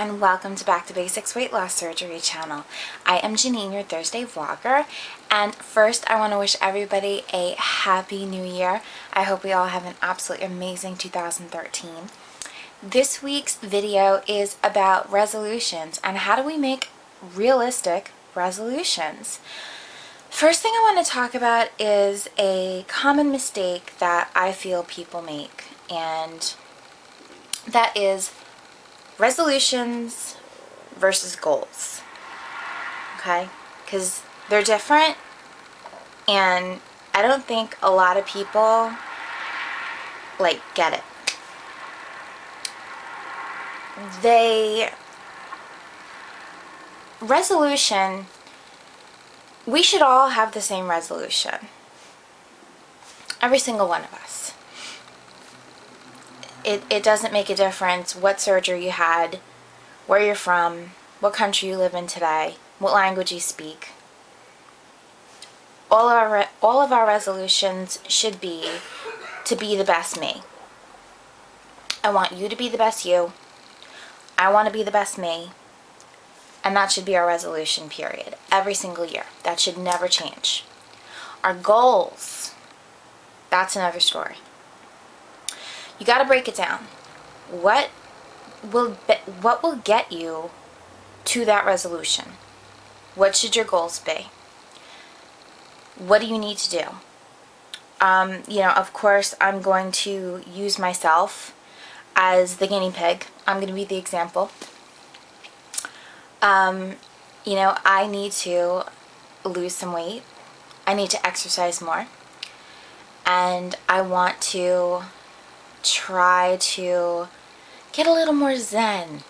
and welcome to Back to Basics Weight Loss Surgery channel. I am Janine, your Thursday vlogger, and first I want to wish everybody a happy new year. I hope we all have an absolutely amazing 2013. This week's video is about resolutions and how do we make realistic resolutions. First thing I want to talk about is a common mistake that I feel people make, and that is resolutions versus goals. Okay? Because they're different, and I don't think a lot of people get it. Resolution, we should all have the same resolution. Every single one of us. It doesn't make a difference what surgery you had, where you're from, what country you live in today, what language you speak. All of our resolutions should be to be the best me. I want you to be the best you. I want to be the best me. And that should be our resolution, period. Every single year. That should never change. Our goals, that's another story. You got to break it down. What will get you to that resolution? What should your goals be? What do you need to do? Of course, I'm going to use myself as the guinea pig. I'm going to be the example. I need to lose some weight. I need to exercise more. And I want to try to get a little more zen.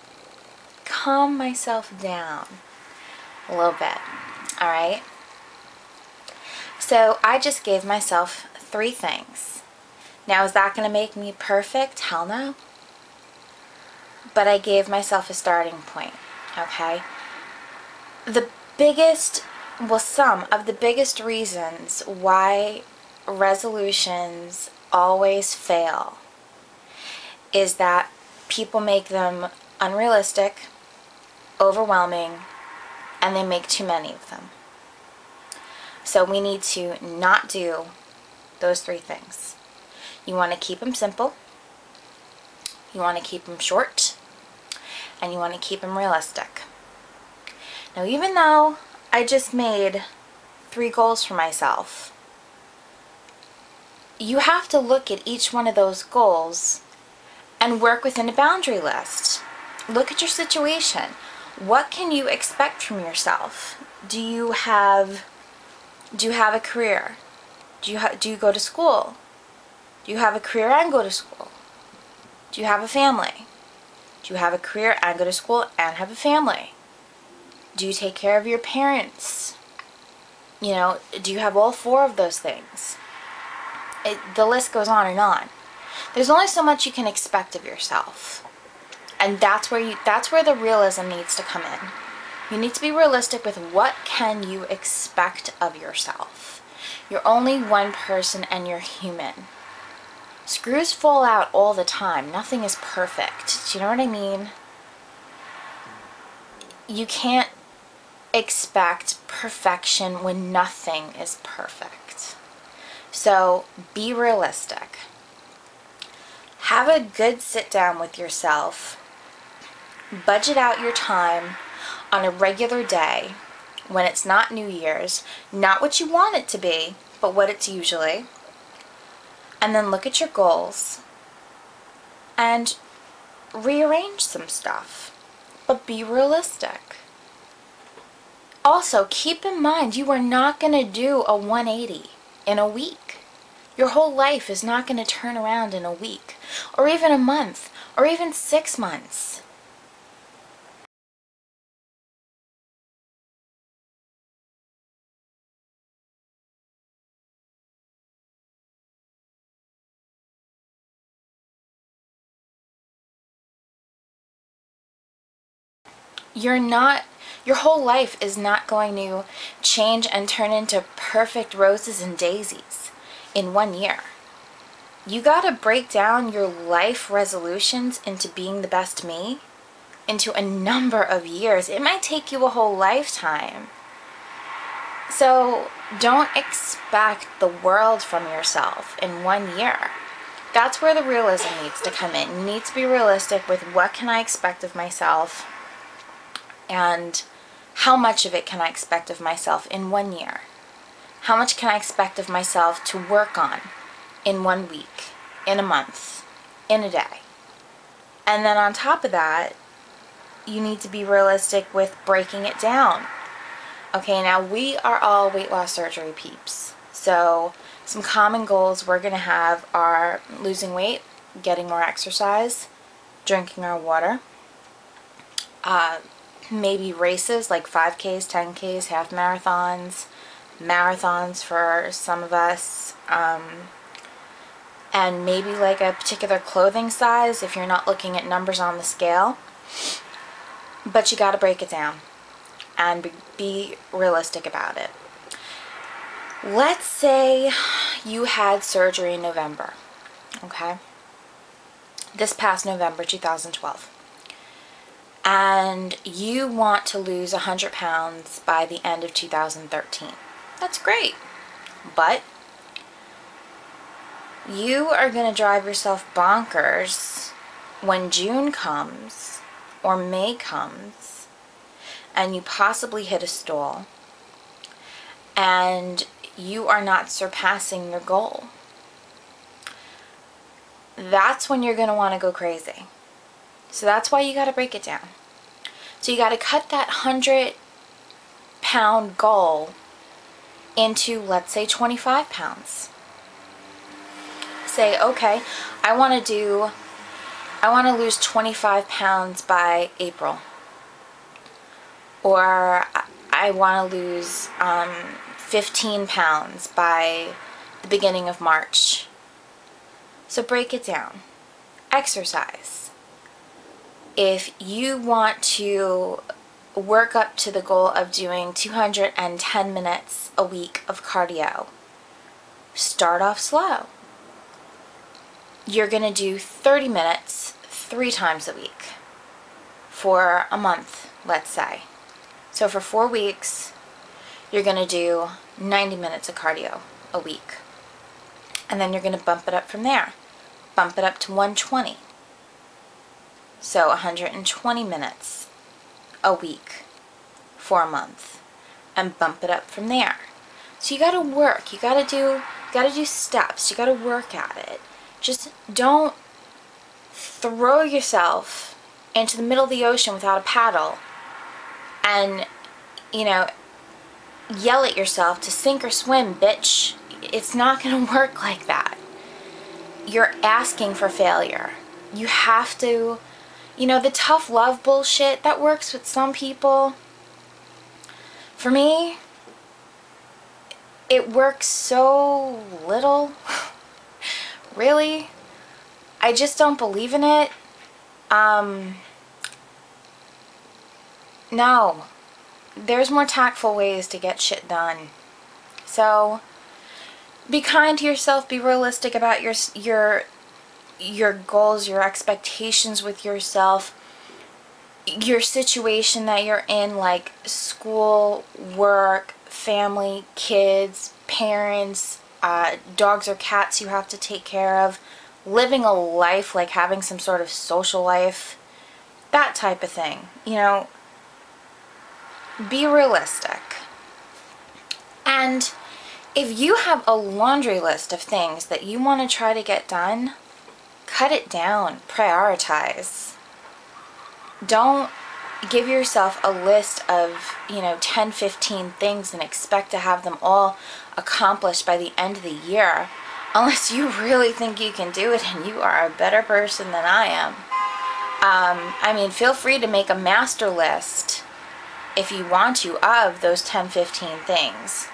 Calm myself down a little bit. Alright? So I just gave myself 3 things. Now, is that going to make me perfect? Hell no. But I gave myself a starting point. Okay? Some of the biggest reasons why resolutions always fail is that people make them unrealistic, overwhelming, and they make too many of them. So we need to not do those 3 things. You want to keep them simple, you want to keep them short, and you want to keep them realistic. Now, even though I just made 3 goals for myself, you have to look at each one of those goals and work within a boundary list. Look at your situation. What can you expect from yourself? Do you have a career? Do you go to school? Do you have a career and go to school? Do you have a family? Do you have a career and go to school and have a family? Do you take care of your parents? Do you have all 4 of those things? The list goes on and on. There's only so much you can expect of yourself. And that's where the realism needs to come in. You need to be realistic with what can you expect of yourself. You're only one person and you're human. Screws fall out all the time. Nothing is perfect. Do you know what I mean? You can't expect perfection when nothing is perfect. So be realistic. Have a good sit down with yourself. Budget out your time on a regular day when it's not New Year's, not what you want it to be, but what it's usually. And then look at your goals and rearrange some stuff, but be realistic. Also, keep in mind, you are not going to do a 180 in a week. Your whole life is not going to turn around in a week, or even a month, or even 6 months. Your whole life is not going to change and turn into perfect roses and daisies in 1 year. You gotta break down your life resolutions into being the best me into a number of years. It might take you a whole lifetime. So don't expect the world from yourself in 1 year. That's where the realism needs to come in. You need to be realistic with what can I expect of myself and how much of it can I expect of myself in 1 year. How much can I expect of myself to work on in 1 week, in a month, in a day? And then on top of that, you need to be realistic with breaking it down. Okay, now we are all weight loss surgery peeps. So some common goals we're going to have are losing weight, getting more exercise, drinking our water, maybe races like 5Ks, 10Ks, half marathons, marathons for some of us, and maybe like a particular clothing size if you're not looking at numbers on the scale. But you got to break it down and be realistic about it. Let's say you had surgery in November, okay? This past November 2012. And you want to lose 100 pounds by the end of 2013. That's great. But you are going to drive yourself bonkers when June comes or May comes and you possibly hit a stall and you are not surpassing your goal. That's when you're going to want to go crazy. So that's why you got to break it down. So you got to cut that 100-pound goal into, let's say, 25 pounds. Say, okay, I want to lose 25 pounds by April. Or I want to lose 15 pounds by the beginning of March. So break it down. Exercise. If you want to work up to the goal of doing 210 minutes a week of cardio, start off slow. You're going to do 30 minutes 3 times a week for a month, let's say. So for 4 weeks, you're going to do 90 minutes of cardio a week. And then you're going to bump it up from there. Bump it up to 120. So 120 minutes a week for a month. And bump it up from there. So you got to work. You got to do steps. You got to work at it. Just don't throw yourself into the middle of the ocean without a paddle and, you know, yell at yourself to sink or swim, bitch. It's not going to work like that. You're asking for failure. You have to, you know, the tough love bullshit, that works with some people. For me, it works so little. Really? I just don't believe in it. No. There's more tactful ways to get shit done. So, be kind to yourself, be realistic about your goals, your expectations with yourself, your situation that you're in, like school, work, family, kids, parents, dogs or cats you have to take care of, living a life, like having some sort of social life, that type of thing. You know, be realistic. And if you have a laundry list of things that you want to try to get done, cut it down, prioritize. Don't give yourself a list of, 10, 15 things and expect to have them all accomplished by the end of the year, unless you really think you can do it and you are a better person than I am. I mean, feel free to make a master list if you want to of those 10, 15 things.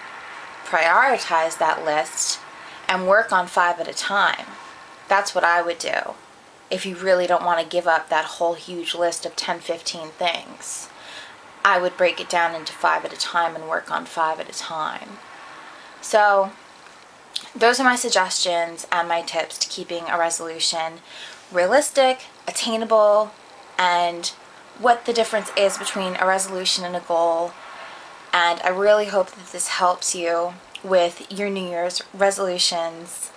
Prioritize that list and work on 5 at a time. That's what I would do if you really don't want to give up that whole huge list of 10, 15 things. I would break it down into 5 at a time and work on 5 at a time. So those are my suggestions and my tips to keeping a resolution realistic, attainable, and what the difference is between a resolution and a goal. And I really hope that this helps you with your New Year's resolutions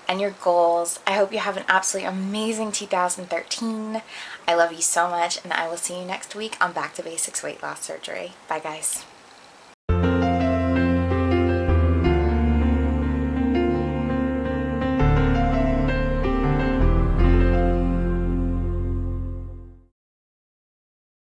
and your goals. I hope you have an absolutely amazing 2013. I love you so much, and I will see you next week on Back to Basics Weight Loss Surgery. Bye guys.